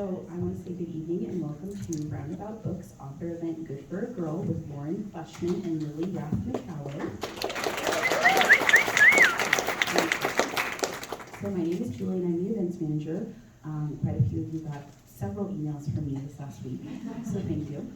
So I want to say good evening and welcome to Roundabout Books author event Good for a Girl with Lauren Fleshman and Lily Rath McCallum. So my name is Julie and I'm the events manager. Quite a few of you got several emails from me this last week, so thank you.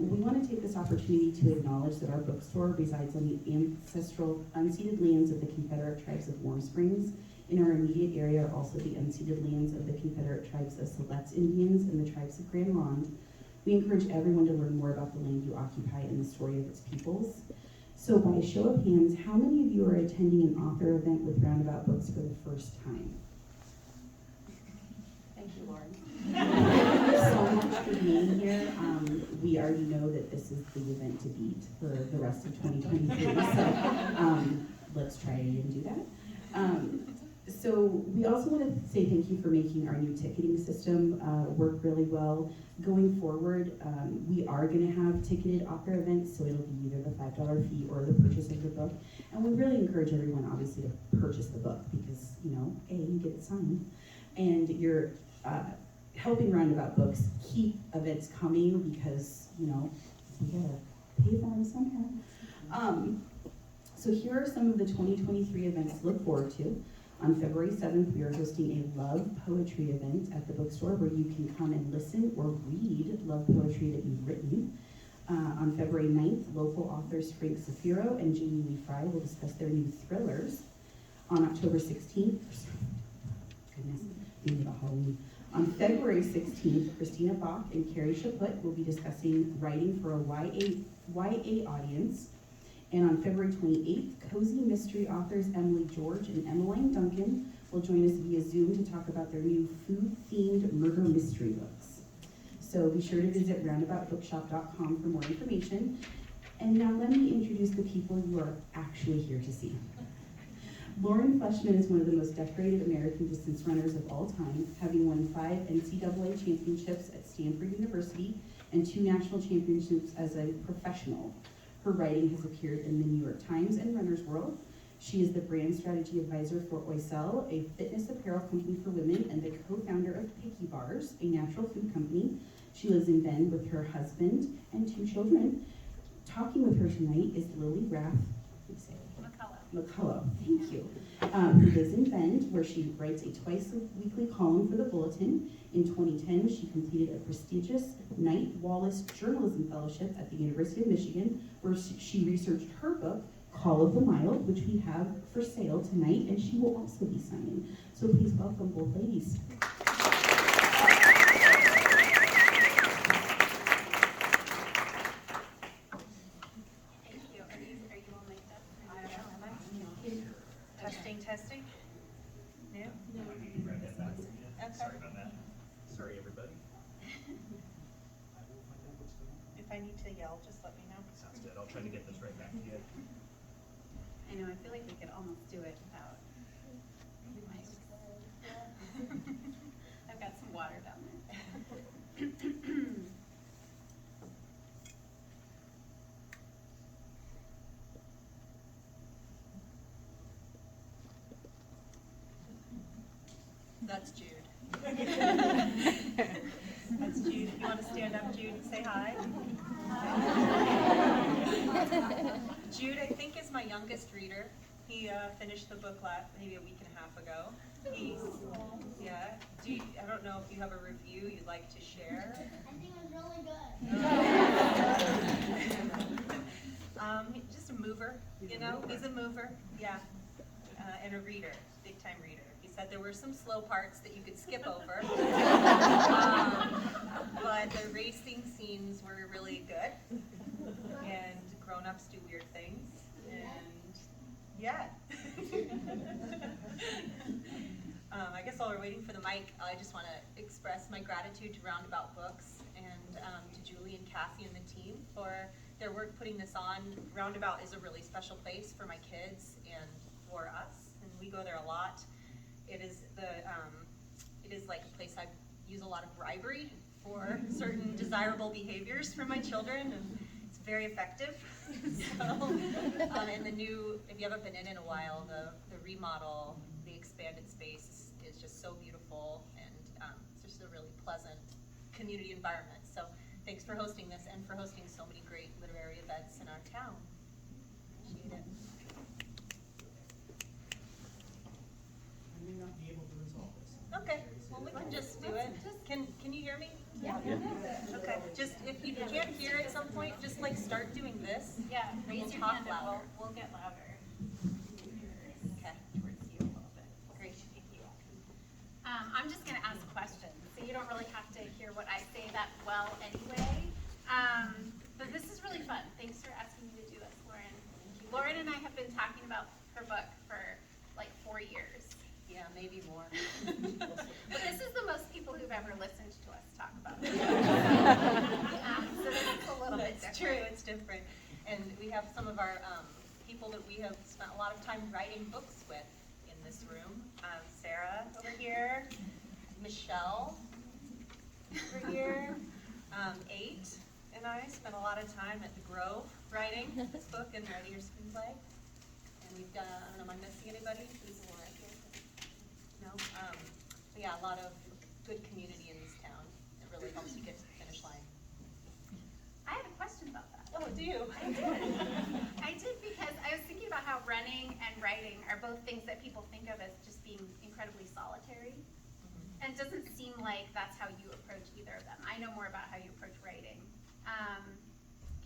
We want to take this opportunity to acknowledge that our bookstore resides on the ancestral unceded lands of the Confederate Tribes of Warm Springs. In our immediate area are also the unceded lands of the Confederate Tribes of Siletz Indians and the Tribes of Grand Ronde. We encourage everyone to learn more about the land you occupy and the story of its peoples. So by a show of hands, how many of you are attending an author event with Roundabout Books for the first time? Thank you, Lauren. Thank you so much for being here. We already know that this is the event to beat for the rest of 2023, so let's try and do that. So we also want to say thank you for making our new ticketing system work really well. Going forward, we are going to have ticketed author events, so it'll be either the $5 fee or the purchase of the book. And we really encourage everyone, obviously, to purchase the book because, you know, A, you get it signed, and you're helping Roundabout Books keep events coming because, you know, we gotta pay for them somehow. So here are some of the 2023 events to look forward to. On February 7th, we are hosting a love poetry event at the bookstore where you can come and listen or read love poetry that you've written. On February 9th, local authors Frank Zafiro and Jamie Lee Fry will discuss their new thrillers. On October 16th, goodness, thinking about Halloween. On February 16th, Christina Bach and Carrie Chaput will be discussing writing for a YA audience. And on February 28th, cozy mystery authors Emily George and Emmeline Duncan will join us via Zoom to talk about their new food-themed murder mystery books. So be sure to visit roundaboutbookshop.com for more information. And now let me introduce the people you are actually here to see. Lauren Fleshman is one of the most decorated American distance runners of all time, having won 5 NCAA championships at Stanford University and 2 national championships as a professional. Her writing has appeared in the New York Times and Runner's World. She is the brand strategy advisor for Oiselle, a fitness apparel company for women, and the co-founder of Picky Bars, a natural food company. She lives in Bend with her husband and 2 children. Talking with her tonight is Lily Rath McCullough, thank you. Who lives in Bend, where she writes a twice-weekly column for the Bulletin. In 2010, she completed a prestigious Knight Wallace Journalism Fellowship at the University of Michigan, where she researched her book, Call of the Mild, which we have for sale tonight, and she will also be signing. So please welcome both ladies. Testing. No? No. Okay. Sorry about that. Sorry, everybody. If I need to yell, just let me know. Sounds good. I'll try to get this right back to you. I know, I feel like we could almost do it without mics. I've got some water down there. That's Jude. That's Jude. You want to stand up, Jude, and say hi? Jude, I think, is my youngest reader. He finished the book maybe a week and a half ago. Yeah. I don't know if you have a review you'd like to share. I think it was really good. Just a mover, you know? He's a mover, yeah. And a reader, big-time reader. He said there were some slow parts that you could skip over, but the racing scenes were really good, and grown-ups do weird things, and yeah. I guess while we're waiting for the mic, I just want to express my gratitude to Roundabout Books and to Julie and Cassie and the team for their work putting this on. Roundabout is a really special place for my kids and for us, and we go there a lot. It is like a place I use a lot of bribery for certain desirable behaviors for my children, and it's very effective. So, and the new, if you haven't been in a while, the remodel, the expanded space is just so beautiful, and it's just a really pleasant community environment. So thanks for hosting this and for hosting so many great literary events in our town. Appreciate it. I may not be able to resolve this. Okay, well, we can just do it. Can you hear me? Yeah. Okay, just if you can't hear at some point, just like start doing this. Yeah, raise We'll your talk hand and louder. we'll get louder. Okay. Towards you a little bit. Great. Thank you. I'm just gonna ask questions, so you don't really have to hear what I say that well anyway. But this is really fun. Thanks for asking me to do this, Lauren. Lauren and I have been talking about her book for like 4 years. Yeah, maybe more. But this is the most people who've ever listened to us talk about it. So this is a little bit It's different. true, it's different. And we have some of our people that we have spent a lot of time writing books with in this room. Sarah over here, Michelle over here, 8 and I spent a lot of time at the Grove writing this book and writing your screenplay. And we've done, I don't know, am I missing anybody? Who's Laura here? No? But yeah, a lot of good community in this town. It really helps you get to the finish line. I have a question about that. Oh, do you? I did because I was thinking about how running and writing are both things that people think of as just being incredibly solitary. And it doesn't seem like that's how you approach either of them. I know more about how you approach writing.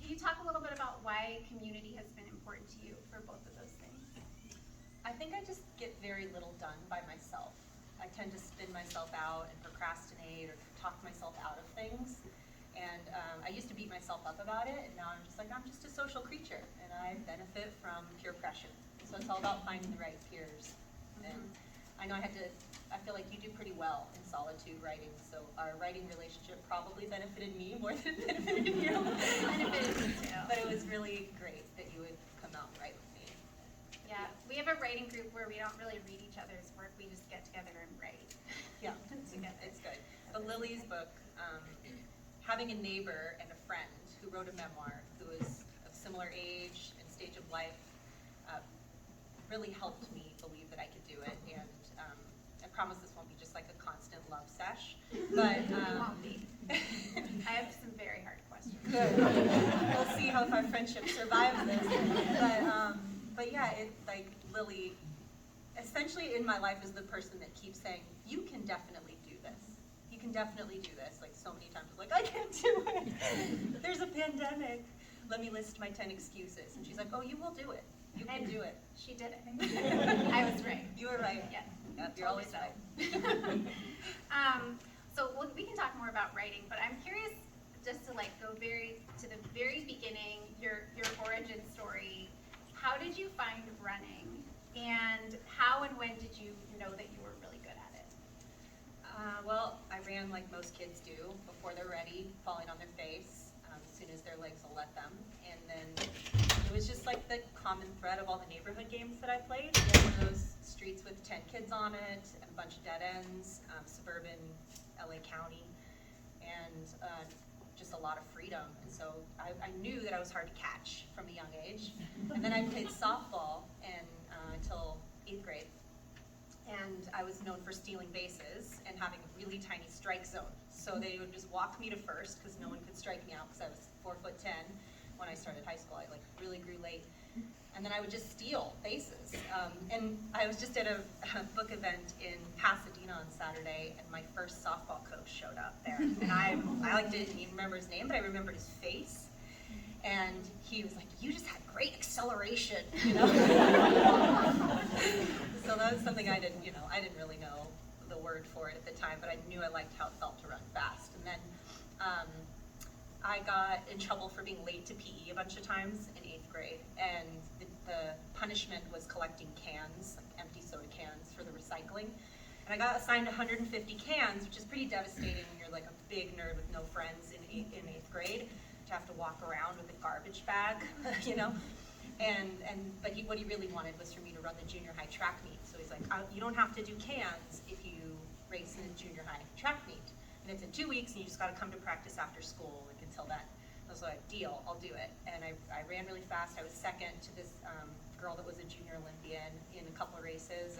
Can you talk a little bit about why community has been important to you for both of those things? I think I just get very little done by myself. I tend to spin myself out and procrastinate or talk myself out of things. And I used to beat myself up about it, and now I'm just like, I'm just a social creature, and I benefit from peer pressure. So it's all about finding the right peers. And I know I feel like you do pretty well in solitude writing, so our writing relationship probably benefited me more than it benefited you. Benefited me too. But it was really great that you would come out and write with me. Yeah, we have a writing group where we don't really read each other's work. We just get together and write. Yeah, Together. it's good. But Lily's book, having a neighbor and a friend who wrote a memoir who is of similar age and stage of life really helped me believe that I could do it. And I promise this won't be just like a constant love sesh, but It won't be. I have some very hard questions. good. We'll see how our friendship survives this. But yeah, it like Lily, essentially in my life is the person that keeps saying, you can definitely do this. You can definitely do this. Like so many times, I'm like, I can't do it. There's a pandemic. Let me list my 10 excuses. And she's like, oh, you will do it. You can do it. She did it. I was right. You were right. Yeah. Yep, you're always right. So we can talk more about writing, but I'm curious just to like go to the very beginning, your origin story. How did you find running, and how and when did you know that you were really good at it? Well, I ran like most kids do before they're ready, falling on their face as soon as their legs will let them. And then it was just like the common thread of all the neighborhood games that I played. We had one of those streets with 10 kids on it, and a bunch of dead ends, suburban LA County, and just a lot of freedom. And so I knew that I was hard to catch from a young age. And then I played softball until 8th grade. And I was known for stealing bases and having a really tiny strike zone. So they would just walk me to first because no one could strike me out because I was 4'10" when I started high school. I like really grew late. And then I would just steal bases. And I was just at a book event in Pasadena on Saturday, and my first softball coach showed up there. And I like didn't even remember his name, but I remembered his face. And he was like, you just had great acceleration, you know? So that was something I didn't really know the word for it at the time, but I knew I liked how it felt to run fast. And then I got in trouble for being late to PE a bunch of times in 8th grade, and the punishment was collecting cans, like empty soda cans for the recycling. And I got assigned 150 cans, which is pretty devastating when you're like a big nerd with no friends in 8th grade, to have to walk around with a garbage bag, you know? But what he really wanted was for me to run the junior high track meet. So he's like, you don't have to do cans if you race in a junior high track meet. And it's in 2 weeks, and you just got to come to practice after school, like until then. I was like, deal, I'll do it. And I ran really fast. I was second to this girl that was a junior Olympian in a couple of races.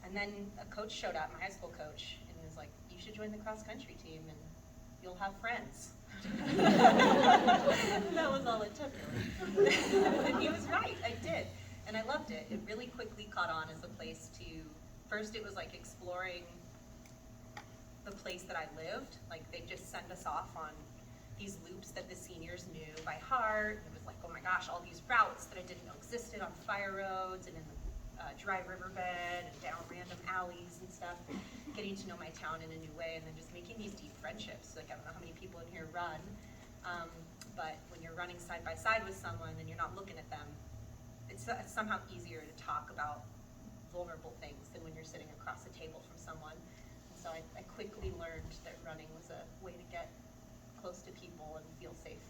And then a coach showed up, my high school coach, and was was like, you should join the cross-country team and you'll have friends. That was all it took, really. And he was right, I did. And I loved it. It really quickly caught on as a place to, first it was like exploring the place that I lived. Like they'd just send us off on these loops that the seniors knew by heart. And it was like, oh my gosh, all these routes that I didn't know existed on fire roads and in the dry riverbed and down random alleys and stuff. Getting to know my town in a new way, and then just making these deep friendships. Like I don't know how many people in here run, but when you're running side by side with someone and you're not looking at them, it's somehow easier to talk about vulnerable things than when you're sitting across the table from someone. And so I quickly learned that running was a way to get close to people and feel safe.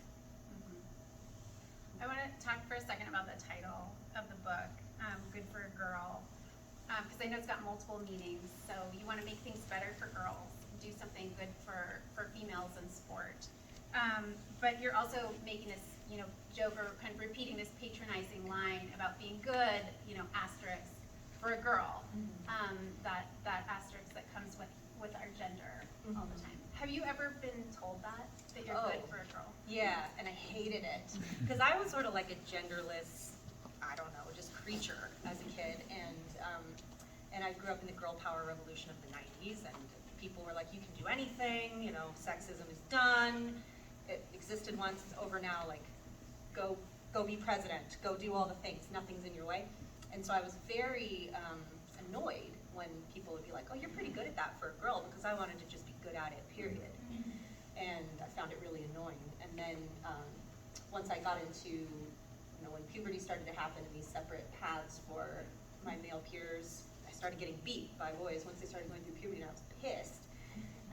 I want to talk for a second about the title of the book, Good for a Girl, because I know it's got multiple meanings. So you want to make things better for girls, do something good for females in sport. But you're also making this, joke or kind of repeating this patronizing line about being good, asterisk, for a girl. That asterisk that comes with our gender all the time. Have you ever been told that you're good for a girl? Yeah, and I hated it. Because I was sort of like a genderless, I don't know, just creature as a kid. And I grew up in the girl power revolution of the 90s, and people were like, you can do anything, sexism is done. It existed once, it's over now, like, go be president, go do all the things, nothing's in your way. And so I was very annoyed when people would be like, oh, you're pretty good at that for a girl, because I wanted to just be good at it, period. And I found it really annoying. And then once I got into, when puberty started to happen in these separate paths for my male peers, I started getting beat by boys once they started going through puberty, and I was pissed.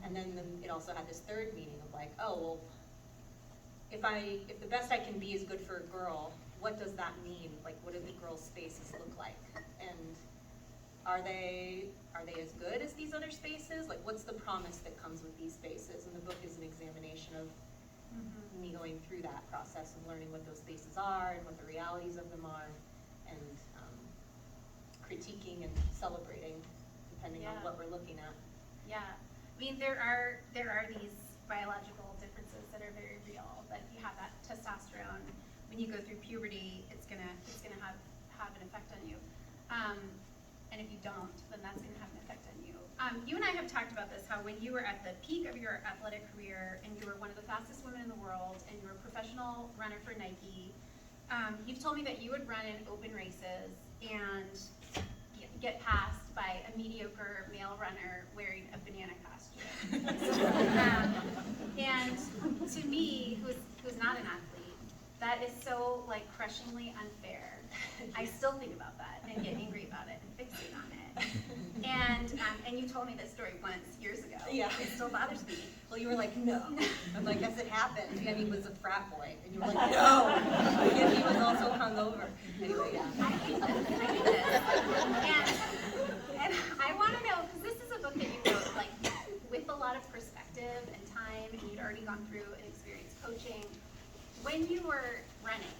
And then it also had this third meaning of like, oh, well, if the best I can be is good for a girl, what does that mean? Like, what do the girls' spaces look like? And are they as good as these other spaces? Like, what's the promise that comes with these spaces? And the book is an examination of me going through that process and learning what those spaces are and what the realities of them are, and critiquing and celebrating depending on what we're looking at. Yeah, I mean there are these biological differences that are very real. That you have that testosterone when you go through puberty, it's gonna have an effect on you. And if you don't, then that's going to have an effect on you. You and I have talked about this, how when you were at the peak of your athletic career and you were one of the fastest women in the world and you were a professional runner for Nike, you've told me that you would run in open races and get passed by a mediocre male runner wearing a banana costume. And to me, who's not an athlete, that is so crushingly unfair. I still think about that and get angry about it and fixate on it. And you told me this story once years ago. Yeah. It still bothers me. Well, you were like, no. I'm like, yes, it happened. And he was a frat boy. And you were like, no. And he was also hungover. Anyway, yeah. I hate this. And I want to know, because this is a book that you wrote with a lot of perspective and time, and you'd already gone through and experienced coaching. When you were running,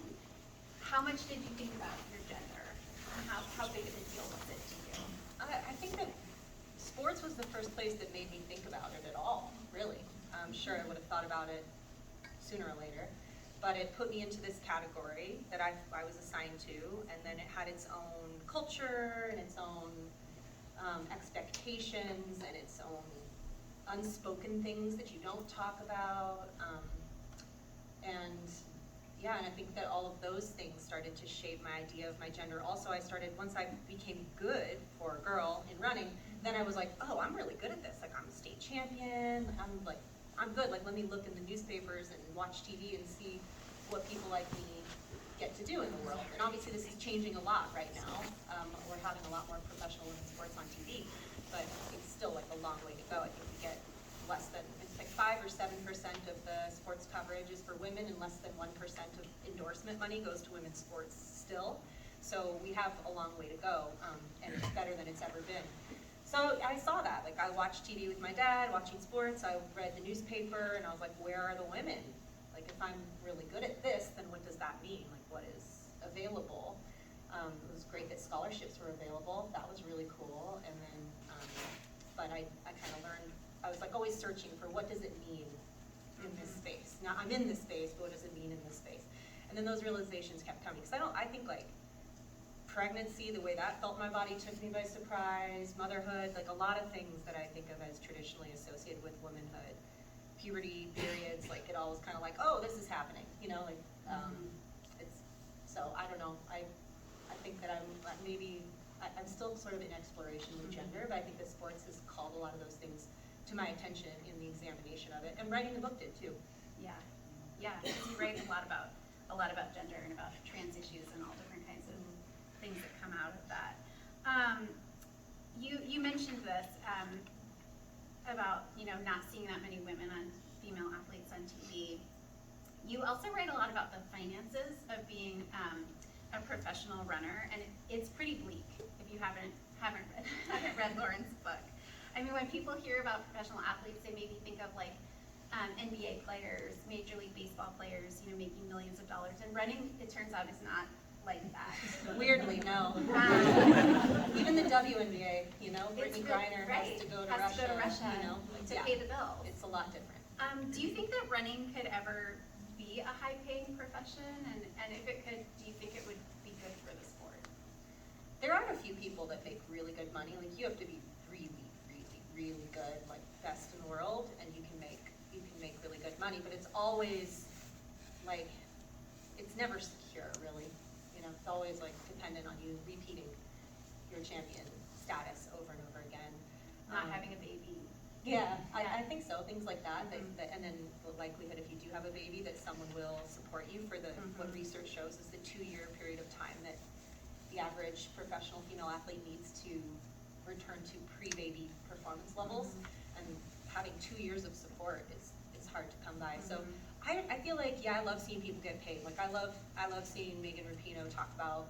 how much did you think about your gender? How big of a deal was it to you? I think that sports was the first place that made me think about it at all, really. I'm sure I would have thought about it sooner or later, but it put me into this category that I was assigned to, and then it had its own culture and its own expectations and its own unspoken things that you don't talk about. And I think that all of those things started to shape my idea of my gender. Also, once I became good for a girl in running, then I was like, oh, I'm really good at this. Like, I'm a state champion. I'm good. Like, let me look in the newspapers and watch TV and see what people like me get to do in the world. And obviously, this is changing a lot right now. We're having a lot more professional women's sports on TV, but it's still a long way to go. I think we get less than 5 or 7% of the sports coverage is for women, and less than 1% of endorsement money goes to women's sports still. So we have a long way to go, and it's better than it's ever been. So I saw that. I watched TV with my dad, watching sports. I read the newspaper, and I was like, where are the women? If I'm really good at this, then what does that mean? What is available? It was great that scholarships were available. That was really cool. And then, but I kind of learned was like always searching for what does it mean in this space. Now I'm in this space, but what does it mean in this space? And then those realizations kept coming. Because I think like pregnancy, the way that felt in my body took me by surprise, motherhood, like a lot of things that I think of as traditionally associated with womanhood. Puberty, periods, like it all was kind of like, oh, this is happening, you know, like, it's, so I don't know, I think that I'm still sort of in exploration with gender, but I think that sports has called a lot of those things to my attention in the examination of it, and writing the book did too. Yeah, because you write a lot about gender and about trans issues and all different kinds of things that come out of that. You mentioned this about not seeing that many women on female athletes on TV. You also write a lot about the finances of being a professional runner, and it's pretty bleak if you haven't read Lauren's book. I mean, when people hear about professional athletes, they maybe think of like NBA players, Major League Baseball players, making millions of dollars. And running, it turns out, is not like that. Weirdly, no. Even the WNBA, Brittany Griner has to go to Russia, to pay the bills. It's a lot different. Do you think that running could ever be a high-paying profession? And if it could, do you think it would be good for the sport? There are a few people that make really good money. Like you have to be really, really, really good, like best in the world, and you can make really good money. But it's always like it's never secure, really. It's always like dependent on you repeating your champion status over and over again. Not having a baby. Yeah, I think so. Things like that. And then the likelihood, if you do have a baby, that someone will support you for what research shows is the 2-year period of time that the average professional female athlete needs to return to pre-baby performance levels. And having 2 years of support is hard to come by. So I feel like, I love seeing people get paid. Like I love seeing Megan Rapinoe talk about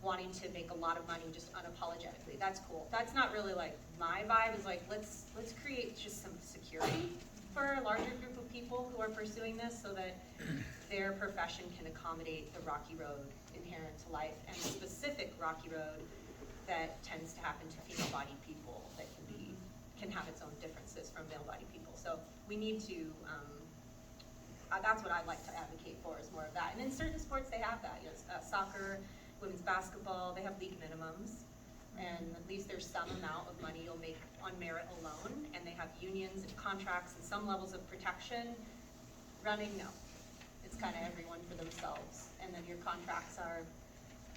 wanting to make a lot of money just unapologetically. That's cool. That's not really like my vibe. Is like let's create just some security for a larger group of people who are pursuing this, so that their profession can accommodate the rocky road inherent to life, and the specific rocky road that tends to happen to female-bodied people that can have its own differences from male-bodied people. So we need to. That's what I'd like to advocate for, is more of that. And in certain sports, they have that. Soccer, women's basketball, they have league minimums, and at least there's some amount of money you'll make on merit alone, and they have unions and contracts and some levels of protection. Running, no. It's kind of everyone for themselves, and then your contracts are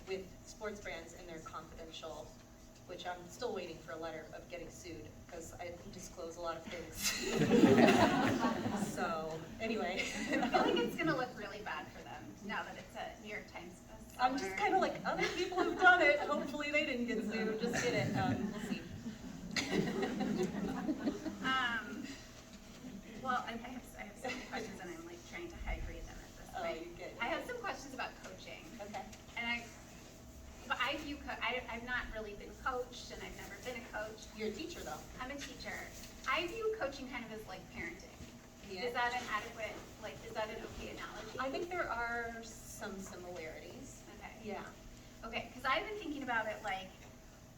with sports brands, and they're confidential, which I'm still waiting for a letter of getting sued, because I disclose a lot of things. So, anyway. I feel like it's going to look really bad for them now that it's a New York Times bestseller. I'm just kind of like, other people have done it. Hopefully they didn't get sued. Just get it. We'll see. Well, I have so many questions, and I'm like trying to hydrate them at this point. You're good. I have some questions about coaching. Okay. And I've not really been coached, and I've never been a coach. You're a teacher, though. I'm a teacher. I view coaching kind of as like parenting. Yeah. Is that an adequate, is that an okay analogy? I think there are some similarities. Okay. Yeah. Okay, because I've been thinking about it like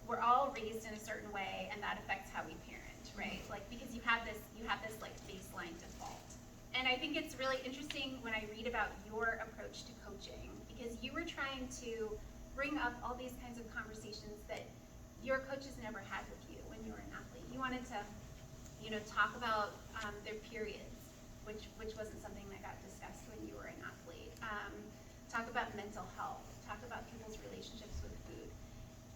we're all raised in a certain way, and that affects how we parent, right? Like because you have this like baseline default. And I think it's really interesting when I read about your approach to coaching, because you were trying to bring up all these kinds of conversations that your coaches never had with you when you were an athlete. You wanted to, talk about their periods, which wasn't something that got discussed when you were an athlete. Talk about mental health. Talk about people's relationships with food.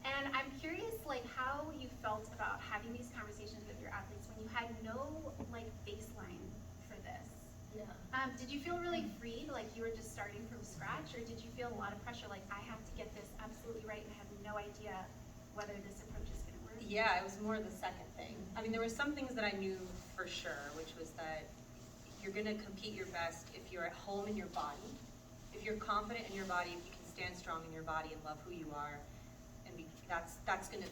And I'm curious, how you felt about having these conversations with your athletes when you had no baseline for this. Yeah. Did you feel really freed, like you were just starting from scratch, or did you feel a lot of pressure, like I have to get this absolutely right and I have no idea whether this approach is going to work? Yeah, it was more the second thing. I mean, there were some things that I knew for sure, which was that you're going to compete your best if you're at home in your body, if you're confident in your body, if you can stand strong in your body and love who you are, and that's going to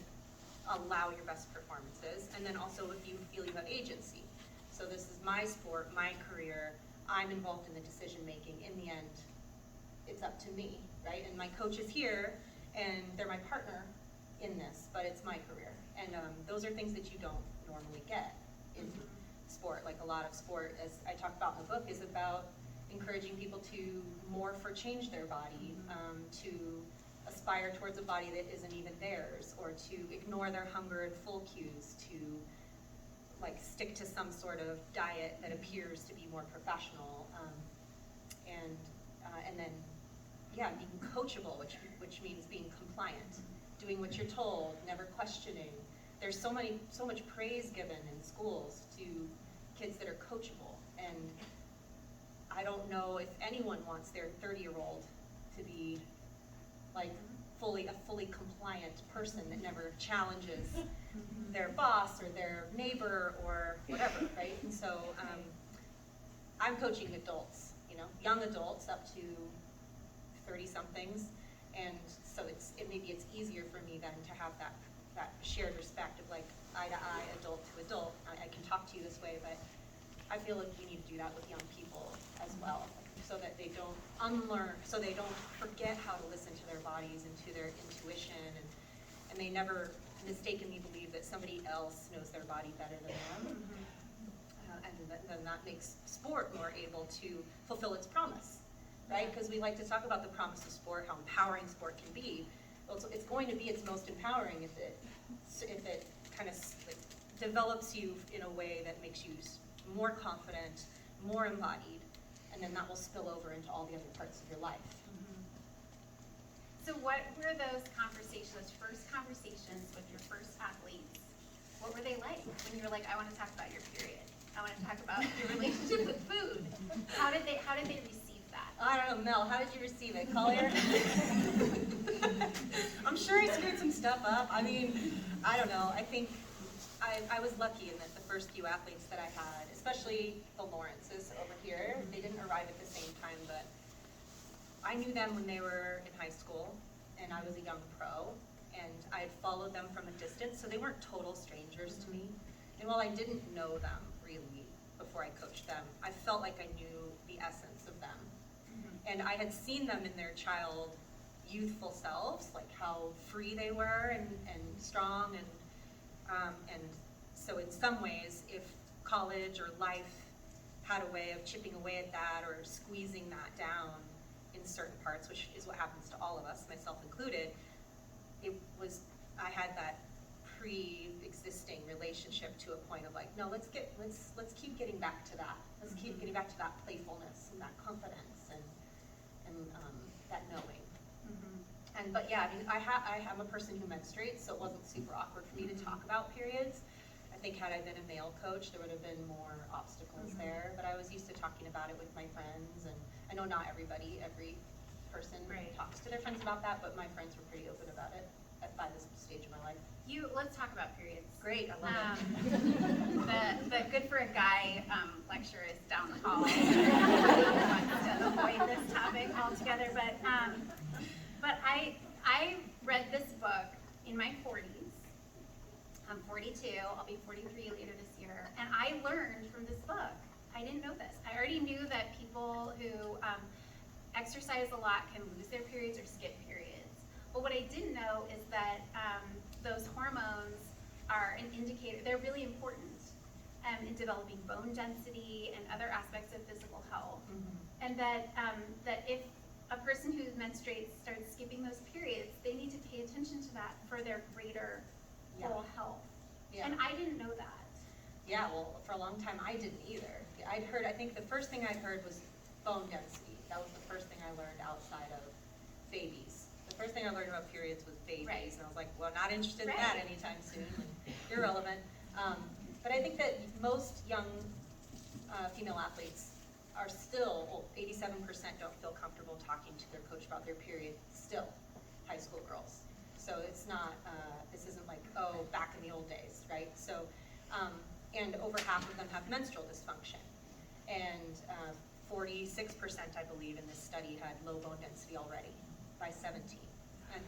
allow your best performances. And then also if you feel you have agency. So this is my sport, my career, I'm involved in the decision making. In the end, it's up to me, right? And my coach is here, and they're my partner in this, but it's my career. And those are things that you don't normally get in sport. Like a lot of sport, as I talk about in the book, is about encouraging people to morph or change their body, to aspire towards a body that isn't even theirs, or to ignore their hunger and full cues, to like stick to some sort of diet that appears to be more professional, and then being coachable, which means being compliant, doing what you're told, never questioning. There's so much praise given in schools to kids that are coachable, and I don't know if anyone wants their 30-year-old to be like a fully compliant person that never challenges their boss or their neighbor or whatever, right? And so I'm coaching adults, young adults up to 30-somethings, and so maybe it's easier for me then to have that shared respect of like eye to eye, adult to adult. I can talk to you this way, but I feel like we need to do that with young people as well, so that they don't unlearn, so they don't forget how to listen to their bodies and to their intuition, and they never mistakenly believe that somebody else knows their body better than them. And then that makes sport more able to fulfill its promise, right? Because we like to talk about the promise of sport, how empowering sport can be. Well, it's going to be its most empowering if it kind of like develops you in a way that makes you more confident, more embodied, and then that will spill over into all the other parts of your life. So what were those first conversations with your first athletes? What were they like when you were like, I want to talk about your period? I want to talk about your relationship with food. How did they receive that? I don't know, Mel, how did you receive it? Collier? I'm sure he screwed some stuff up. I mean, I don't know. I think I was lucky in that the first few athletes that I had, especially the Lawrences over here, they didn't arrive at the same time, but I knew them when they were in high school, and I was a young pro, and I had followed them from a distance, so they weren't total strangers to me. And while I didn't know them really before I coached them, I felt like I knew the essence of them. And I had seen them in their youthful selves, like how free they were and strong, and so in some ways, if college or life had a way of chipping away at that or squeezing that down in certain parts, which is what happens to all of us, myself included, I had that pre-existing relationship to a point of like, no, let's keep getting back to that. Let's keep getting back to that playfulness and that confidence and that knowing. But yeah, I mean, I'm a person who menstruates, so it wasn't super awkward for me to talk about periods. I think had I been a male coach, there would have been more obstacles there, but I was used to talking about it with my friends, and I know not every person talks to their friends about that, but my friends were pretty open about it by this stage of my life. Let's talk about periods. Great, I love it. The Good for a Guy lecture is down the hall. I want to avoid this topic altogether, but I read this book in my 40s. I'm 42, I'll be 43 later this year, and I learned from this book. I didn't know this. I already knew that people who exercise a lot can lose their periods or skip periods. But what I didn't know is that those hormones are an indicator, they're really important in developing bone density and other aspects of physical health. And that if a person who menstruates starts skipping those periods, they need to pay attention to that for their greater whole health. Yeah. And I didn't know that. Yeah, well, for a long time I didn't either. I think the first thing I heard was bone density. That was the first thing I learned outside of babies. The first thing I learned about periods was babies, and I was like, well, not interested in that anytime soon, and irrelevant. But I think that most young female athletes are still, 87% don't feel comfortable talking to their coach about their period, still, high school girls. So it's not, this isn't like, oh, back in the old days, right? So, and over half of them have menstrual dysfunction. And 46%, I believe, in this study had low bone density already by 17.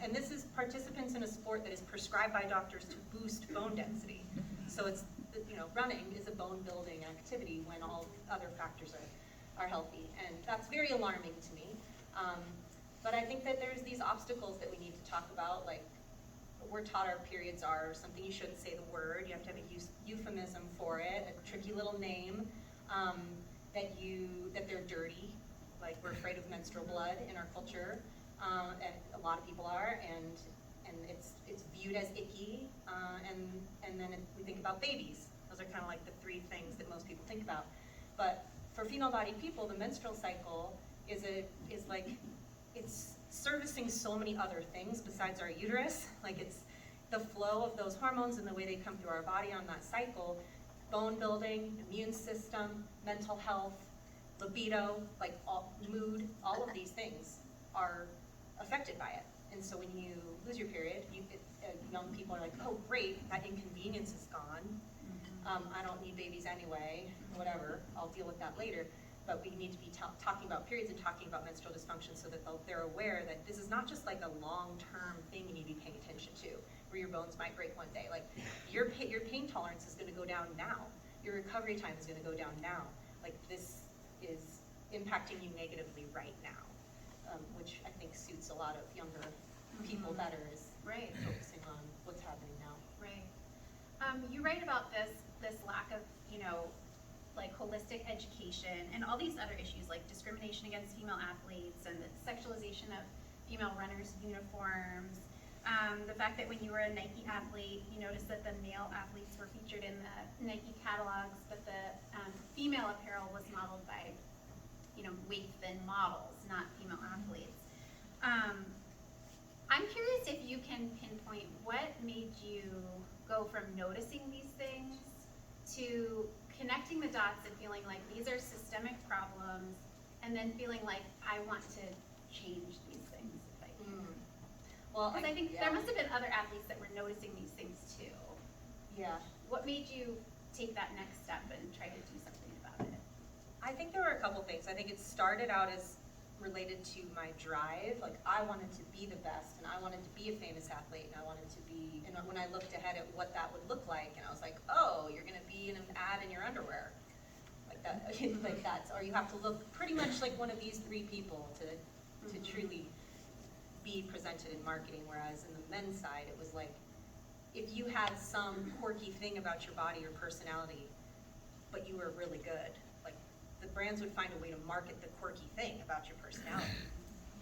And this is participants in a sport that is prescribed by doctors to boost bone density. So it's, running is a bone building activity when all other factors are healthy. And that's very alarming to me. But I think that there's these obstacles that we need to talk about, like we're taught our periods are something you shouldn't say the word. You have to have a euphemism for it, a tricky little name, that they're dirty. Like, we're afraid of menstrual blood in our culture, and a lot of people are, and it's viewed as icky. And then we think about babies. Those are kind of like the three things that most people think about. But for female-bodied people, the menstrual cycle is it's servicing so many other things besides our uterus. Like, it's the flow of those hormones and the way they come through our body on that cycle, bone building, immune system, mental health, libido, like mood, all of these things are affected by it. And so when you lose your period, young people are like, oh great, that inconvenience is gone. I don't need babies anyway, whatever, I'll deal with that later. But we need to be talking about periods and talking about menstrual dysfunction so that they're aware that this is not just like a long-term thing you need to be paying attention to, where your bones might break one day. Like, your pain tolerance is gonna go down now. Your recovery time is gonna go down now. Like, this is impacting you negatively right now, which I think suits a lot of younger people better, is Right. focusing on what's happening now. Right. You write about this lack of, like, holistic education and all these other issues like discrimination against female athletes and the sexualization of female runners' uniforms. The fact that when you were a Nike athlete, you noticed that the male athletes were featured in the Nike catalogs, but the female apparel was modeled by, waif-thin models, not female athletes. I'm curious if you can pinpoint what made you go from noticing these things to connecting the dots and feeling like these are systemic problems, and then feeling like I want to change these things if I can. Well, Because I think there must have been other athletes that were noticing these things too. Yeah. What made you take that next step and try to do something about it? I think there were a couple things. I think it started out as related to my drive. Like, I wanted to be the best, and I wanted to be a famous athlete, and I wanted to be, and when I looked ahead at what that would look like, and I was like, oh, you're gonna be in an ad in your underwear. Like that, like that's, or you have to look pretty much like one of these three people to truly be presented in marketing, whereas in the men's side, it was like, if you had some quirky thing about your body or personality, but you were really good, like, the brands would find a way to market the quirky thing about your personality.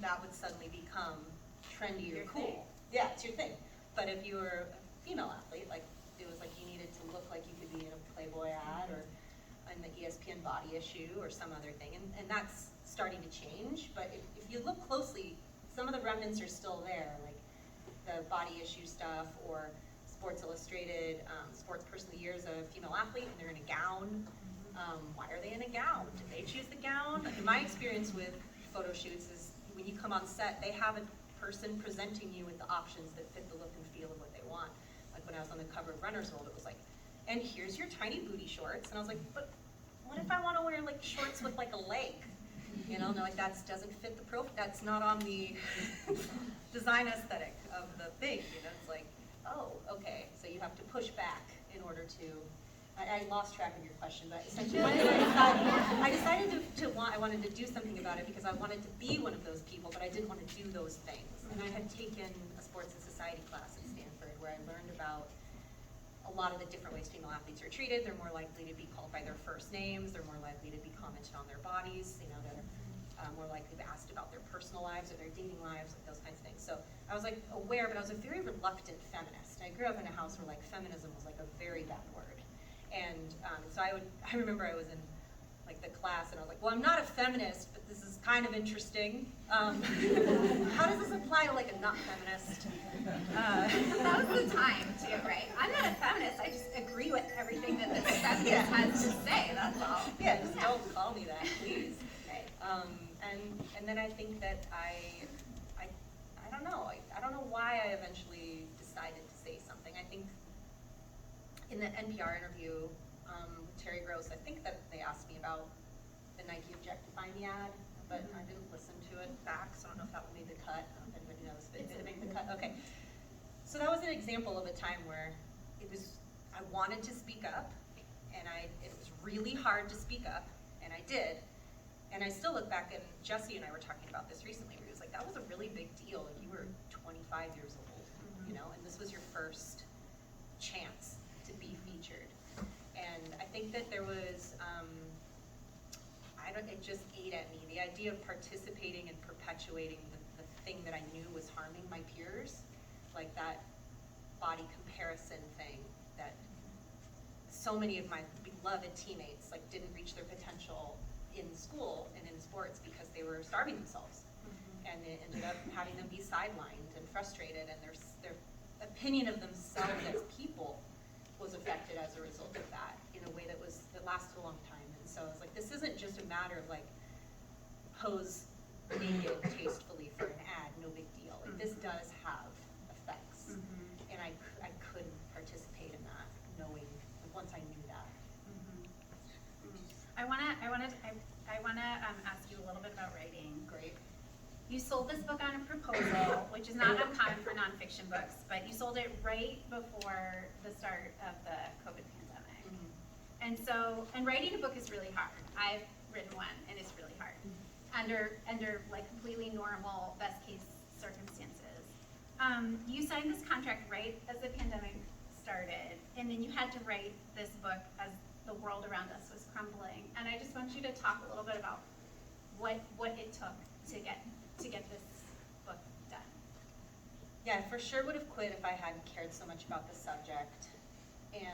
That would suddenly become trendy or Your cool. thing. Yeah, it's your thing. But if you were a female athlete, like, it was like you needed to look like you could be in a Playboy ad or in the ESPN body issue or some other thing. And that's starting to change. But if you look closely, some of the remnants are still there, like the body issue stuff, or Sports Illustrated, Sports Person of the Year is a female athlete and they're in a gown. Why are they in a gown? Did they choose the gown? Like, my experience with photo shoots is when you come on set, they have a person presenting you with the options that fit the look and feel of what they want. Like, when I was on the cover of Runner's World, it was like, and here's your tiny booty shorts. And I was like, but what if I want to wear like shorts with like a leg? And they're like, that doesn't fit the profile. That's not on the design aesthetic of the thing. It's like, oh, okay. So you have to push back in order to. I lost track of your question, but essentially, I decided I wanted to do something about it because I wanted to be one of those people, but I didn't want to do those things. And I had taken a sports and society class at Stanford where I learned about a lot of the different ways female athletes are treated. They're more likely to be called by their first names. They're more likely to be commented on their bodies. They're more likely to be asked about their personal lives or their dating lives, like those kinds of things. So I was like aware, but I was a very reluctant feminist. I grew up in a house where like feminism was like a very bad word. And so I remember I was in like the class and I was like, well, I'm not a feminist, but this is kind of interesting. How does this apply to like a not feminist? That was the time too, right? I'm not a feminist, I just agree with everything that this feminist has to say, that's all. Yeah, just don't call me that, please. Right. And then I think that I don't know. I don't know why I eventually decided to say something. I think in the NPR interview with Terry Gross, I think that they asked me about the Nike objectifying the ad, but I didn't listen to it back, so I don't know if that made the cut. I don't know if anybody knows, but did it make the cut? Okay. So that was an example of a time where I wanted to speak up, and it was really hard to speak up, and I did. And I still look back, and Jesse and I were talking about this recently, where he was like, that was a really big deal. Like, you were 25 years old. you know, and this was your first chance to be featured. And I think that there was, it just ate at me. The idea of participating and perpetuating the thing that I knew was harming my peers, like that body comparison thing that so many of my beloved teammates like didn't reach their potential in school and in sports because they were starving themselves. And it ended up having them be sidelined and frustrated, and their opinion of themselves as people was affected as a result of that in a way that lasted a long time. And so I was like, this isn't just a matter of like pose naked tastefully for an ad, no big deal. Like this does have effects, and I couldn't participate in that, knowing once I knew that. I wanna ask you a little bit about writing. Great. You sold this book on a proposal, which is not uncommon for nonfiction books, but you sold it right before the start of the COVID pandemic. And writing a book is really hard. I've written one, and it's really hard. Under like completely normal, best case circumstances. You signed this contract right as the pandemic started, and then you had to write this book as the world around us was crumbling. And I just want you to talk a little bit about what it took to get this book done. Yeah, I for sure would have quit if I hadn't cared so much about the subject. And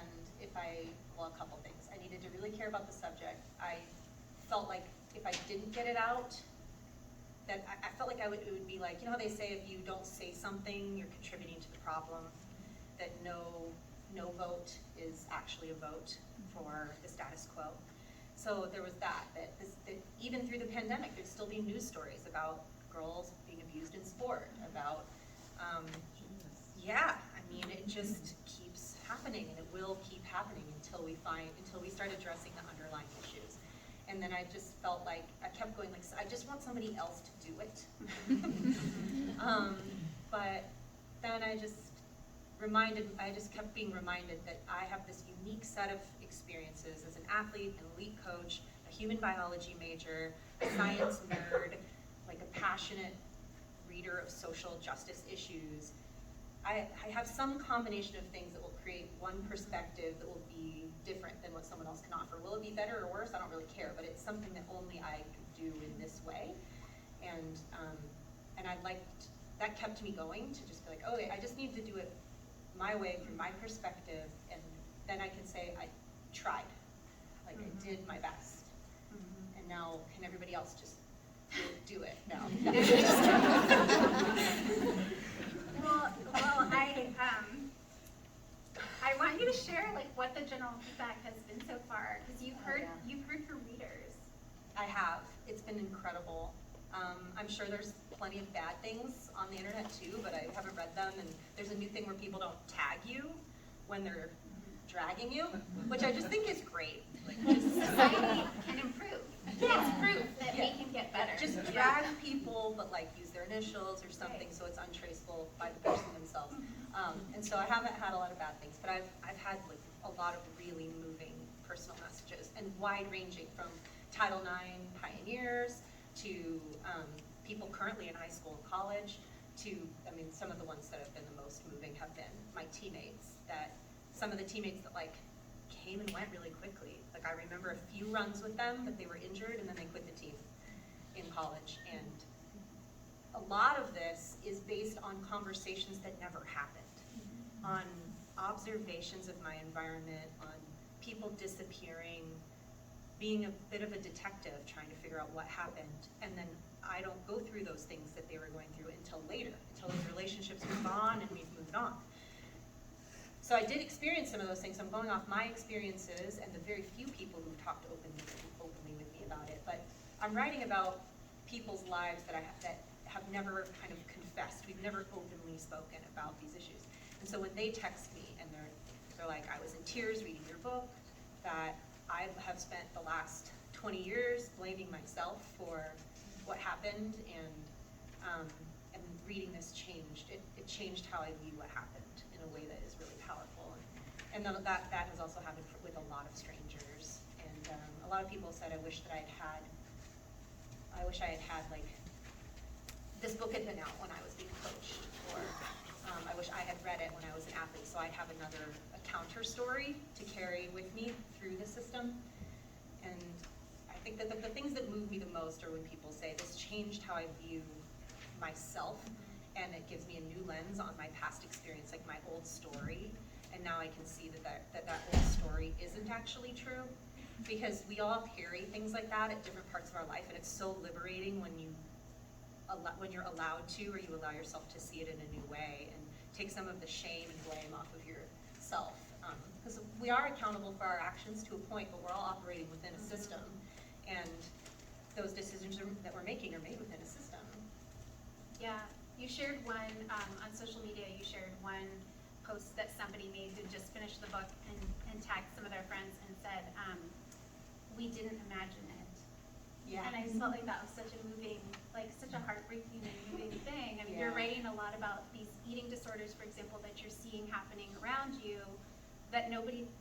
a couple things. I needed to really care about the subject. I felt like if I didn't get it out, that I felt like it would be like, you know how they say if you don't say something, you're contributing to the problem, that no vote is actually a vote for the status quo. So there was that even through the pandemic, there'd still be news stories about girls being abused in sport, about, it just keeps happening, and it will keep happening until we start addressing the underlying issues. And then I just felt like, I kept going like, I just want somebody else to do it. But then I just kept being reminded that I have this unique set of experiences as an athlete, an elite coach, a human biology major, a science nerd, like a passionate reader of social justice issues. I have some combination of things that will create one perspective that will be different than what someone else can offer. Will it be better or worse? I don't really care, but it's something that only I could do in this way. And that kept me going to just be like, oh, I just need to do it my way through my perspective, and then I can say I tried, like I did my best. And now can everybody else just do it now? Well, I want you to share like what the general feedback has been so far, because you've heard from readers. I have. It's been incredible. I'm sure there's plenty of bad things on the internet too, but I haven't read them. And there's a new thing where people don't tag you when they're dragging you, which I just think is great. Like, Society can improve. It's proof that we can get better. Just drag people, but like use their initials or something, so it's untraceable by the person themselves. And so I haven't had a lot of bad things, but I've had like a lot of really moving personal messages, and wide-ranging, from Title IX pioneers to people currently in high school and college, to, some of the ones that have been the most moving have been my teammates, some of the teammates that like came and went really quickly. Like I remember a few runs with them, but they were injured and then they quit the team in college. And a lot of this is based on conversations that never happened, on observations of my environment, on people disappearing, being a bit of a detective trying to figure out what happened. And then I don't go through those things that they were going through until later, until those relationships move on and we've moved on. So I did experience some of those things. I'm going off my experiences and the very few people who've talked openly with me about it. But I'm writing about people's lives that have never kind of confessed. We've never openly spoken about these issues. And so when they text me and they're like, I was in tears reading your book, that I have spent the last 20 years blaming myself for what happened, and reading this changed. It changed how I view what happened in a way that is really powerful. And that has also happened with a lot of strangers. And a lot of people said, I wish I had had like, this book had been out when I was being coached, or I wish I had read it when I was an athlete, so I'd have a counter story to carry with me through the system. And I think that the things that move me the most are when people say, this changed how I view myself, and it gives me a new lens on my past experience, like my old story. And now I can see that old story isn't actually true, because we all carry things like that at different parts of our life, and it's so liberating when you're allowed to, or you allow yourself to see it in a new way and take some of the shame and blame off of yourself. Because we are accountable for our actions to a point, but we're all operating within a system, and those decisions that we're making are made within a system. Yeah, you shared one, on social media, you shared one post that somebody made who just finished the book and tagged some of their friends and said, we didn't imagine it. Yeah. And I just felt like that was such a moving, like such a heartbreaking and moving thing. I mean, you're writing a lot about these eating disorders, for example, that you're seeing happening around you that nobody's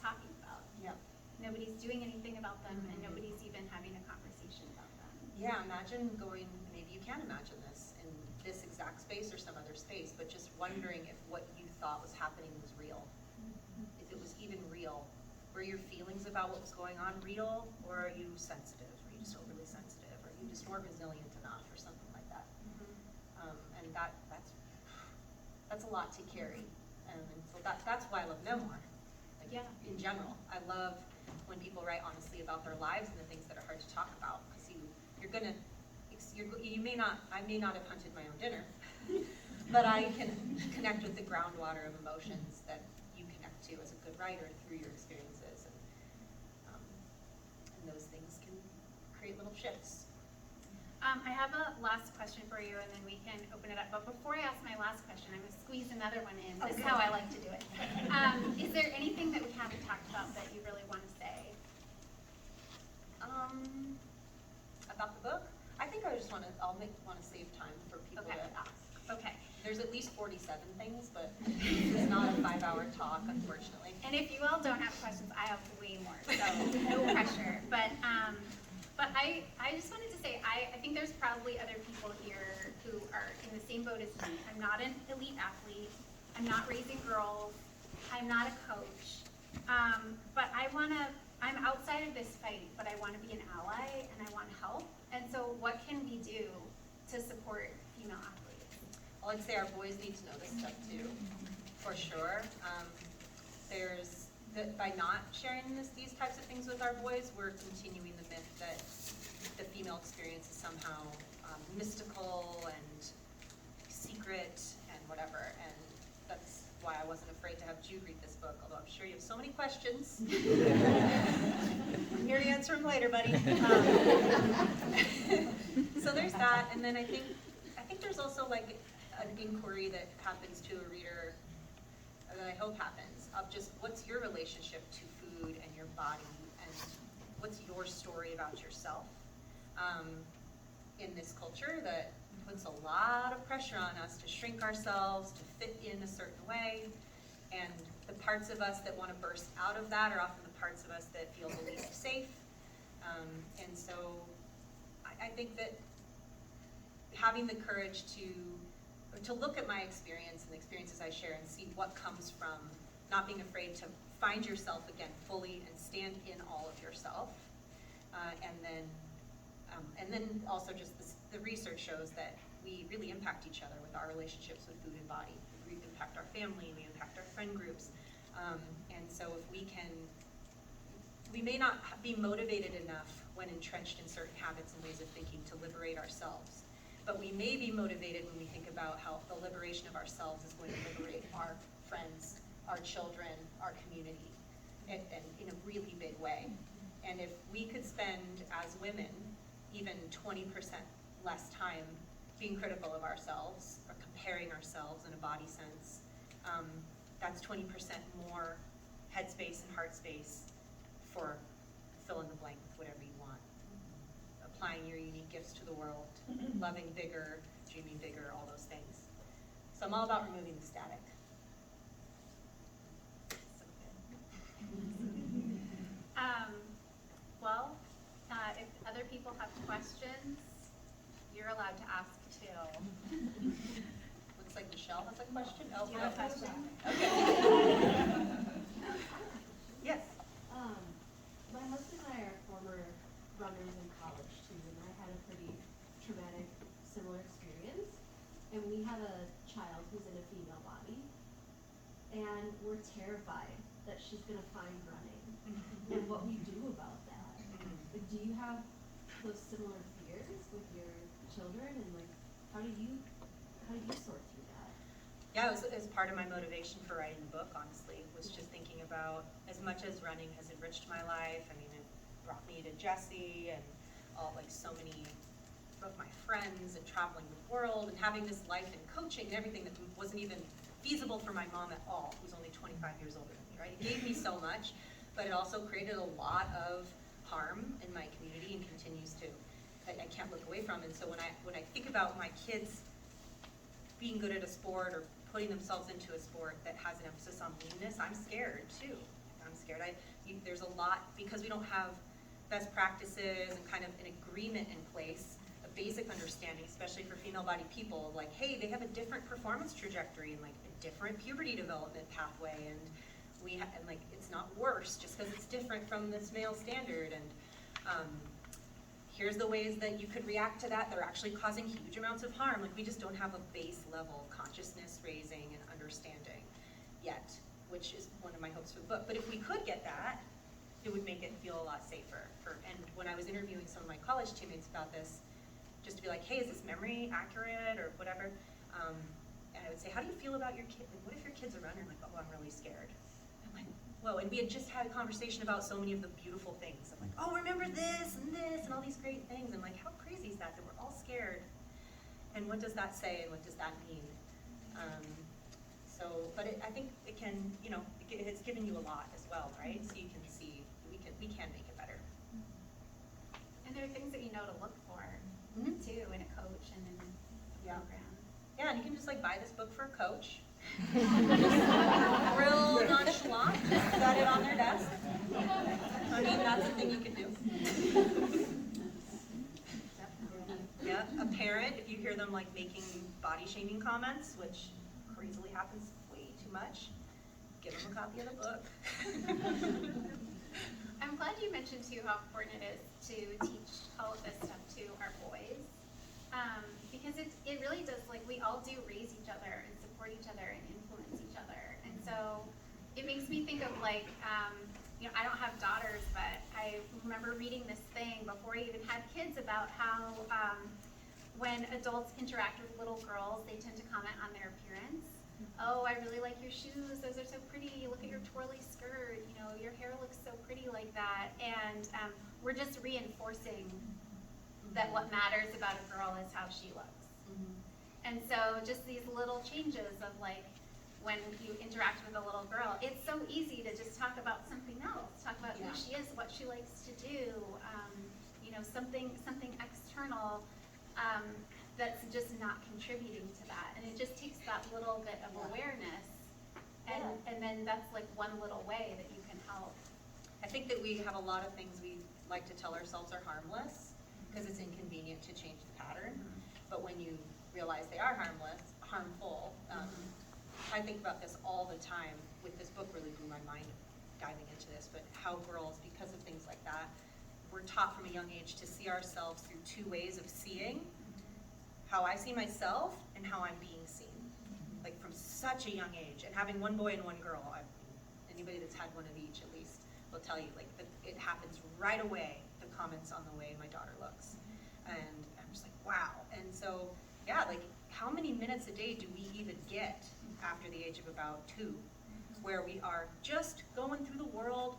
talking about. Yep. Nobody's doing anything about them, and nobody's even having a conversation about them. Yeah, imagine going, maybe you can imagine this in this exact space or some other space, but just wondering if what you thought was happening was real. If it was even real. Were your feelings about what was going on real, or are you sensitive? Are you just overly sensitive? Or are you just weren't resilient enough, or something like that? And that's a lot to carry. And so that's why I love memoir. Like, in general, I love when people write honestly about their lives and the things that are hard to talk about, because I may not have hunted my own dinner, but I can connect with the groundwater of emotions that you connect to as a good writer through your experiences, and those things can create little shifts. I have a last question for you, and then we can open it up. But before I ask my last question, I'm going to squeeze another one in. This is how I like to do it. Is there anything that we haven't talked about that you really want to say? About the book, I think I just want to save time for people to ask. Okay. There's at least 47 things, but this is not a 5-hour talk, unfortunately. And if you all don't have questions, I have way more, so no pressure. But I just wanted to say, I think there's probably other people here who are in the same boat as me. I'm not an elite athlete. I'm not raising girls. I'm not a coach. But I'm outside of this fight, but I want to be an ally and I want to help. And so what can we do to support female athletes? Well, I'd say our boys need to know this stuff too, for sure. By not sharing these types of things with our boys, we're continuing the myth that the female experience is somehow mystical and secret and whatever. And that's why I wasn't afraid to have Jude read this book, although I'm sure you have so many questions. I'm here to answer them later, buddy. So there's that, and then I think there's also like an inquiry that happens to a reader, that I hope happens, of just what's your relationship to food and your body, and what's your story about yourself in this culture that puts a lot of pressure on us to shrink ourselves, to fit in a certain way, and the parts of us that want to burst out of that are often the parts of us that feel the least safe. And so I think that having the courage to look at my experience and the experiences I share and see what comes from not being afraid to find yourself again fully and stand in all of yourself, and then also just the research shows that we really impact each other with our relationships with food and body. We impact our family, we impact our friend groups, and so if we may not be motivated enough when entrenched in certain habits and ways of thinking to liberate ourselves, but we may be motivated when we think about how the liberation of ourselves is going to liberate our friends, our children, our community, and in a really big way. And if we could spend, as women, even 20% less time being critical of ourselves or comparing ourselves in a body sense, that's 20% more headspace and heart space for fill in the blank with whatever you want. Applying your unique gifts to the world, loving bigger, dreaming bigger, all those things. So I'm all about removing the static. So if other people have questions, you're allowed to ask too. looks like the Michelle has a question. Oh, Do you have a question? Okay. Yes. My husband and I are former runners in college too, and I had a pretty traumatic, similar experience. And we have a child who's in a female body, and we're terrified that she's gonna find running and what we do about that. Like, do you have those similar fears with your children, and like, how do you sort through that? Yeah, it was part of my motivation for writing the book, honestly, was just thinking about, as much as running has enriched my life, I mean, it brought me to Jesse and all, like, so many of my friends and traveling the world and having this life and coaching and everything that wasn't even feasible for my mom at all, who's only 25 years older than me, right? It gave me so much, but it also created a lot of harm in my community and continues to, I can't look away from. And so when I think about my kids being good at a sport or putting themselves into a sport that has an emphasis on leanness, I'm scared too. I'm scared. There's a lot, because we don't have best practices and kind of an agreement in place, a basic understanding, especially for female-bodied people, like, hey, they have a different performance trajectory and like a different puberty development pathway, and and like it's not worse just because it's different from this male standard, and here's the ways that you could react to that. They're actually causing huge amounts of harm. Like, we just don't have a base level consciousness raising and understanding yet, which is one of my hopes for the book. But if we could get that, it would make it feel a lot safer. And when I was interviewing some of my college teammates about this, just to be like, hey, is this memory accurate or whatever? And I would say, how do you feel about your kid? Like, what if your kid's a runner? Like, oh, I'm really scared. I'm like, whoa, and we had just had a conversation about so many of the beautiful things. I'm like, oh, remember this and all these great things. I'm like, how crazy is that we're all scared? And what does that say and what does that mean? But I think it can, it's given you a lot as well, right? So you can see, we can make it better. And there are things that you know to look for too in a coach and in a program. Yeah, and you can just like buy this book for a coach. Just real nonchalant, just set it on their desk. I mean, that's a thing you can do. Yeah, a parent, if you hear them like making body shaming comments, which crazily happens way too much, give them a copy of the book. I'm glad you mentioned too how important it is to teach all of this stuff to our boys. Because it really does, like, we all do raise each other and support each other and influence each other. And so it makes me think of like, I don't have daughters, but I remember reading this thing before I even had kids about how when adults interact with little girls, they tend to comment on their appearance. Oh, I really like your shoes, those are so pretty, look at your twirly skirt, your hair looks so pretty like that. And we're just reinforcing that what matters about a girl is how she looks. And so just these little changes of like, when you interact with a little girl, it's so easy to just talk about something else, talk about who she is, what she likes to do, something external that's just not contributing to that. And it just takes that little bit of awareness, and then that's like one little way that you can help. I think that we have a lot of things we like to tell ourselves are harmless because it's inconvenient to change the pattern. But when you realize they are harmful, I think about this all the time. With this book really blew my mind diving into this, but how girls, because of things like that, we're taught from a young age to see ourselves through two ways of seeing: how I see myself and how I'm being seen. Like from such a young age, and having one boy and one girl, anybody that's had one of each at least will tell you, like, it happens right away, the comments on the way my daughter looks. And I'm just like, wow. And so, yeah, like, how many minutes a day do we even get after the age of about 2, where we are just going through the world,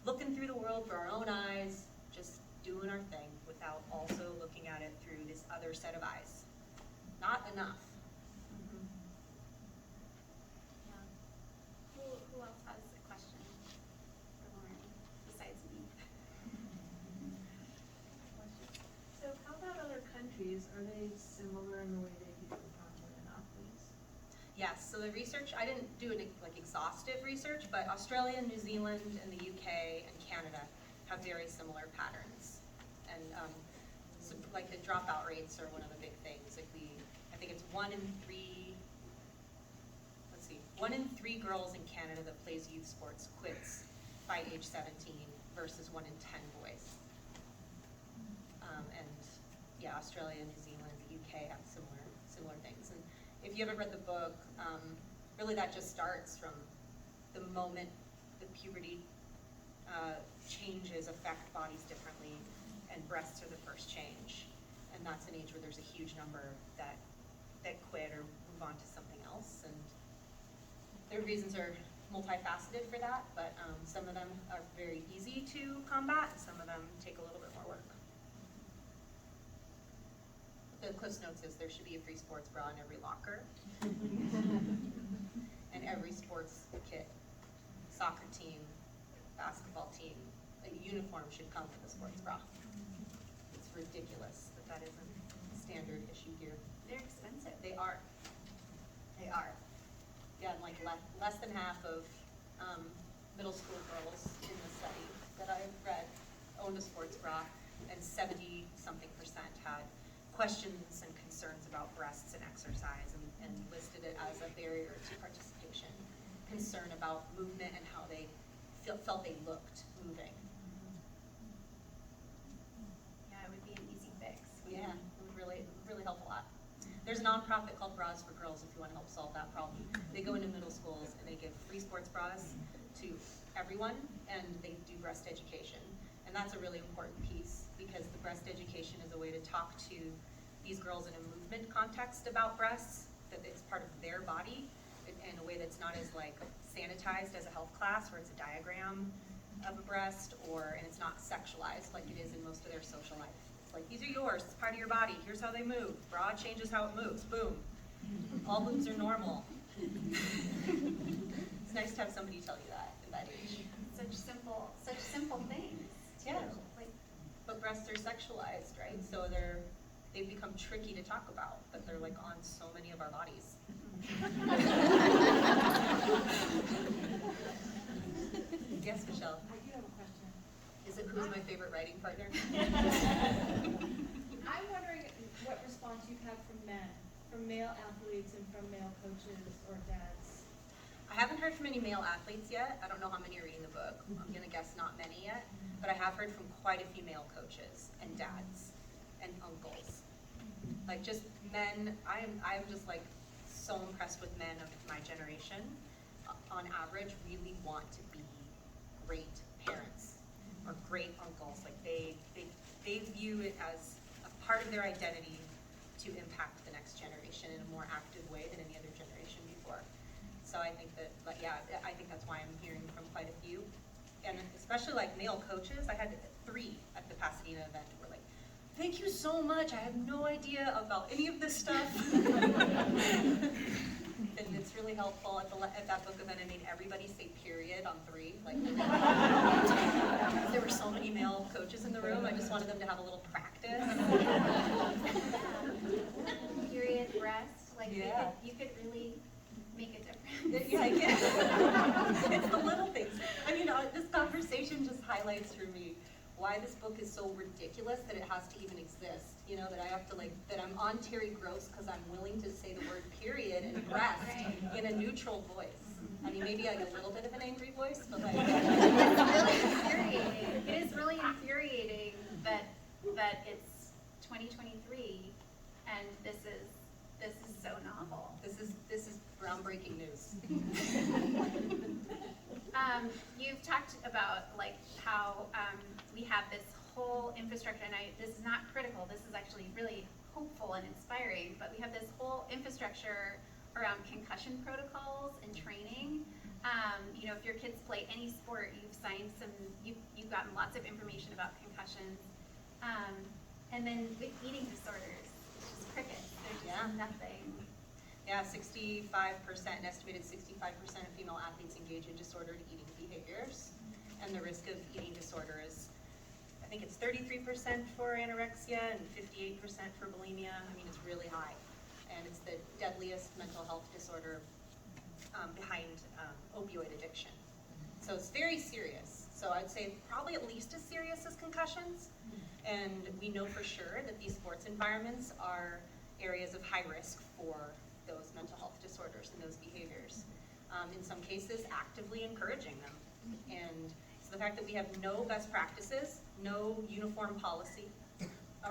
looking through the world through our own eyes, just doing our thing without also looking at it through this other set of eyes? Not enough. Who else has a question for Lauren besides me? So how about other countries? Are they similar in the way they view women athletes? Yes, so the research, I didn't do like exhaustive research, but Australia, New Zealand, and the UK and Canada have very similar patterns. And so, like, the dropout rates are one of the big things. Like, I think it's 1 in 3 1 in 3 girls in Canada that plays youth sports quits by age 17 versus 1 in 10 boys. And yeah, Australia, New Zealand, the UK have similar things. And if you haven't read the book, really that just starts from the moment the puberty changes affect bodies differently, and breasts are the first change. And that's an age where there's a huge number that quit or move on to something else. And their reasons are multifaceted for that, but some of them are very easy to combat, and some of them take a little bit more work. The Cliff's Notes is there should be a free sports bra in every locker. And every sports kit, soccer team, basketball team, a uniform should come with a sports bra. It's ridiculous that isn't standard issue gear. They're expensive. They are. They are. Yeah, and like less than half of middle school girls in the study that I've read owned a sports bra, and 70-something% had questions and concerns about breasts and exercise, and listed it as a barrier to participation. Concern about movement and how they felt they looked moving. Yeah, it would be an easy fix. Yeah, it would really help a lot. There's a nonprofit called Bras for Girls if you want to help solve that problem. They go into middle schools and they give free sports bras to everyone, and they do breast education. And that's a really important piece, because the breast education is a way to talk to these girls in a movement context about breasts, that it's part of their body in a way that's not as like sanitized as a health class where it's a diagram of a breast, and it's not sexualized like it is in most of their social life. It's like, these are yours, it's part of your body, here's how they move. Bra changes how it moves, boom. All boobs are normal. It's nice to have somebody tell you that at that age. Such simple things. Yeah. Too. Like, But breasts are sexualized, right? So they've become tricky to talk about, but they're like on so many of our bodies. Yes, Michelle. I do have a question. Is it who's my favorite writing partner? I'm wondering what response you've had from men, from male athletes and from male coaches or dads. I haven't heard from any male athletes yet. I don't know how many are reading the book. I'm gonna guess not many yet, but I have heard from quite a few male coaches and dads and uncles. Like just men, I'm just like so impressed with men of my generation. On average, really want to be great parents or great uncles. Like they view it as a part of their identity to impact the next generation in a more active way than any other generation before. So I think that, like, yeah, I think that's why I'm hearing from quite a few. And especially like male coaches, I had 3 at the Pasadena event who were like, thank you so much, I have no idea about any of this stuff. And it's really helpful. At that book event, I made everybody say period on 3. Like, there were so many male coaches in the room, I just wanted them to have a little practice. period, breast, like Yeah. you could really make a difference. Yeah, I guess. It's the little things. I mean, this conversation just highlights for me why this book is so ridiculous that it has to even exist. You know, that I have to that I'm on Terry Gross because I'm willing to say the word period and breast in a neutral voice. I mean, maybe like a little bit of an angry voice, but like. It's really infuriating. It is really infuriating that it's 2023 and this is so novel. This is groundbreaking news. You've talked about like how we have this whole infrastructure, and this is not critical, this is actually really hopeful and inspiring, but we have this whole infrastructure around concussion protocols and training. You know, if your kids play any sport, you've gotten lots of information about concussions. And then with eating disorders, it's just crickets, there's just nothing. Yeah, 65%, an estimated 65% of female athletes engage in disordered eating behaviors. And the risk of eating disorder is, I think it's 33% for anorexia and 58% for bulimia. I mean, it's really high. And it's the deadliest mental health disorder behind opioid addiction. So it's very serious. So I'd say probably at least as serious as concussions. And we know for sure that these sports environments are areas of high risk for those mental health disorders and those behaviors. in some cases actively encouraging them. And so the fact that we have no best practices, no uniform policy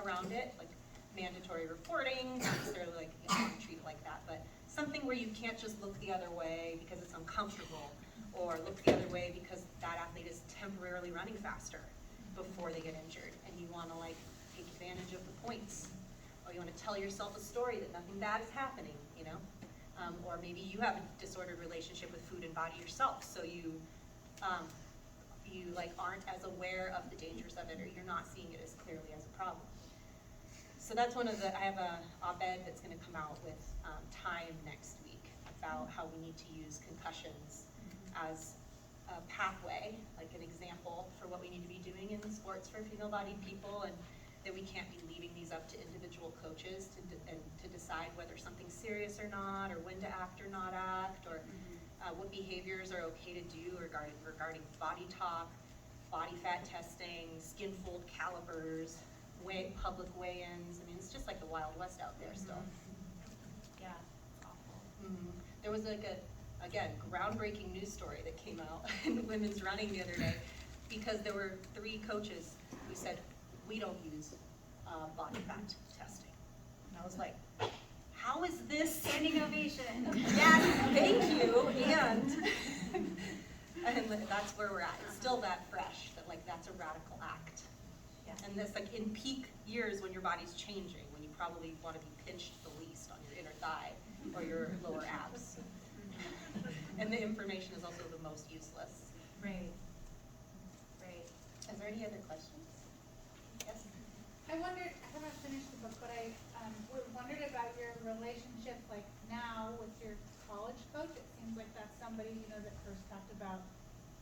around it, like mandatory reporting, not necessarily like, you know, treat it like that, but something where you can't just look the other way because it's uncomfortable, or look the other way because that athlete is temporarily running faster before they get injured, and you want to like take advantage of the points, or you want to tell yourself a story that nothing bad is happening, you know, or maybe you have a disordered relationship with food and body yourself, so you like aren't as aware of the dangers of it, or you're not seeing it as clearly as a problem. So that's one of the, I have a op-ed that's going to come out with Time next week about how we need to use concussions as a pathway, like an example for what we need to be doing in sports for female-bodied people, and that we can't be leaving these up to individual coaches to decide whether something's serious or not, or when to act or not act, or what behaviors are okay to do regarding body talk, body fat testing, skin fold calipers, public weigh-ins. I mean, it's just like the Wild West out there still. Yeah, it's awful. There was like a, again, groundbreaking news story that came out in women's running the other day, because there were 3 coaches who said, we don't use body fat testing. And I was like, how is this? Standing ovation. Yes, thank you, and that's where we're at. It's still that fresh, that like that's a radical act. Yeah. And this, like in peak years when your body's changing, when you probably want to be pinched the least on your inner thigh or your lower abs. And the information is also the most useless. Right. Right. Is there any other questions? Yes? I wondered, I haven't finished the book, but I wondered about your relationship, like now with your college coach. It seems like that's somebody, you know, that first talked about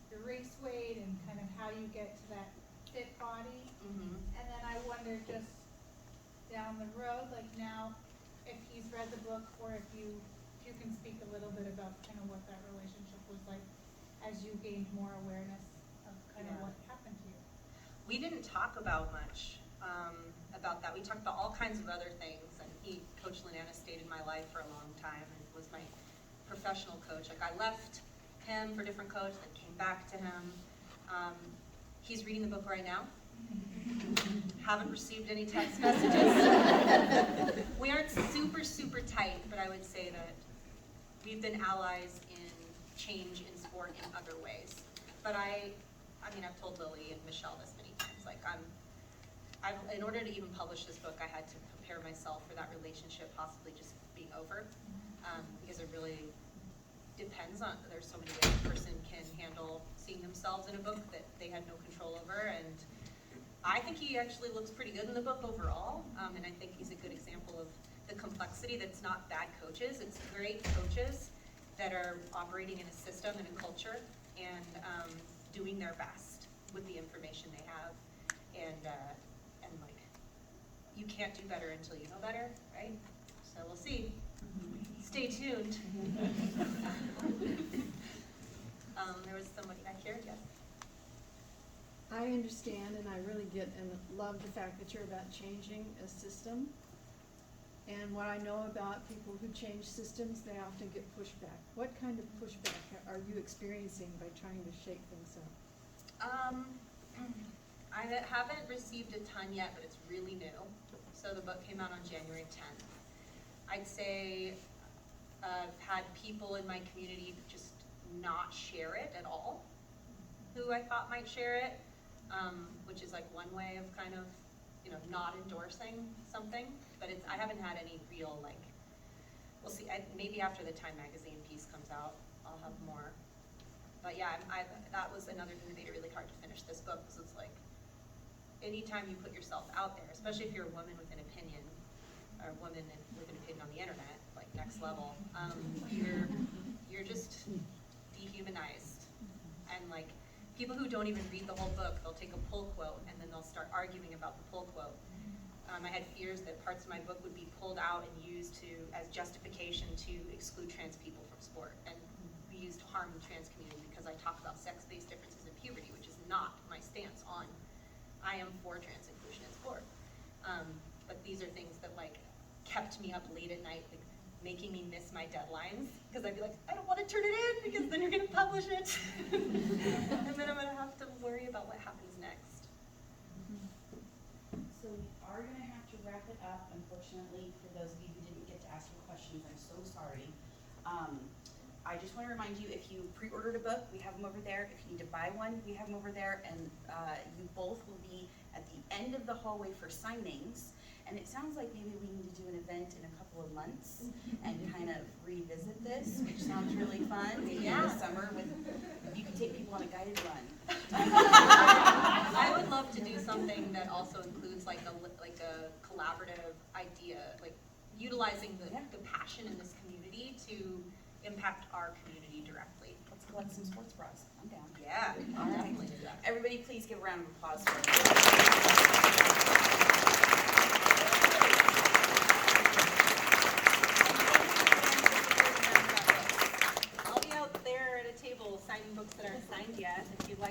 your race weight and kind of how you get to that fit body. And then I wonder just down the road, like now, if he's read the book, or if you can speak a little bit about kind of what that relationship was like as you gained more awareness of kind of what happened to you. We didn't talk about much about that. We talked about all kinds of other things, and Coach Linana stayed in my life for a long time and was my professional coach. Like I left him for a different coach, then came back to him. He's reading the book right now. Haven't received any text messages. We aren't super, super tight, but I would say that we've been allies in change in sport in other ways. But I mean, I've told Lily and Michelle this many times, like in order to even publish this book, I had to prepare myself for that relationship possibly just being over, because it really depends on, there's so many ways a person can handle seeing themselves in a book that they had no control over, and I think he actually looks pretty good in the book overall, and I think he's a good example of the complexity that's not bad coaches, it's great coaches that are operating in a system and a culture and doing their best with the information they have, and like, you can't do better until you know better, right? So we'll see. Stay tuned. There was somebody back here, yes? I understand and I really get and love the fact that you're about changing a system. And what I know about people who change systems, they often get pushback. What kind of pushback are you experiencing by trying to shake things up? I haven't received a ton yet, but it's really new. So the book came out on January 10th. I'd say I've had people in my community just not share it at all, who I thought might share it, which is like one way of kind of, you know, not endorsing something. But I haven't had any real, like, we'll see, maybe after the Time magazine piece comes out, I'll have more. But yeah, that was another thing that made it really hard to finish this book, because it's like, anytime you put yourself out there, especially if you're a woman with an opinion, or a woman with an opinion on the internet, like next level, you're just dehumanized. And like, people who don't even read the whole book, they'll take a pull quote and then they'll start arguing about the pull quote. I had fears that parts of my book would be pulled out and used as justification to exclude trans people from sport, and be used to harm the trans community because I talk about sex-based differences in puberty, which is not my stance on. I am for trans inclusion in sport. But these are things that like kept me up late at night, like making me miss my deadlines, because I'd be like, I don't want to turn it in because then you're going to publish it. And then I'm going to have to worry about what happens next. So we are gonna have to wrap it up, unfortunately, for those of you who didn't get to ask your questions, I'm so sorry. I just wanna remind you, if you pre-ordered a book, we have them over there. If you need to buy one, we have them over there, and you both will be at the end of the hallway for signings. And it sounds like maybe we need to do an event in a couple of months and kind of revisit this, which sounds really fun. Maybe in the summer with, you could take people on a guided run. I would love to do something that also includes like a collaborative idea, like utilizing the passion in this community to impact our community directly. Let's collect some sports bras. I'm down. Yeah, All right. definitely do that. Everybody, please give a round of applause for I'll be out there at a table signing books that aren't signed yet.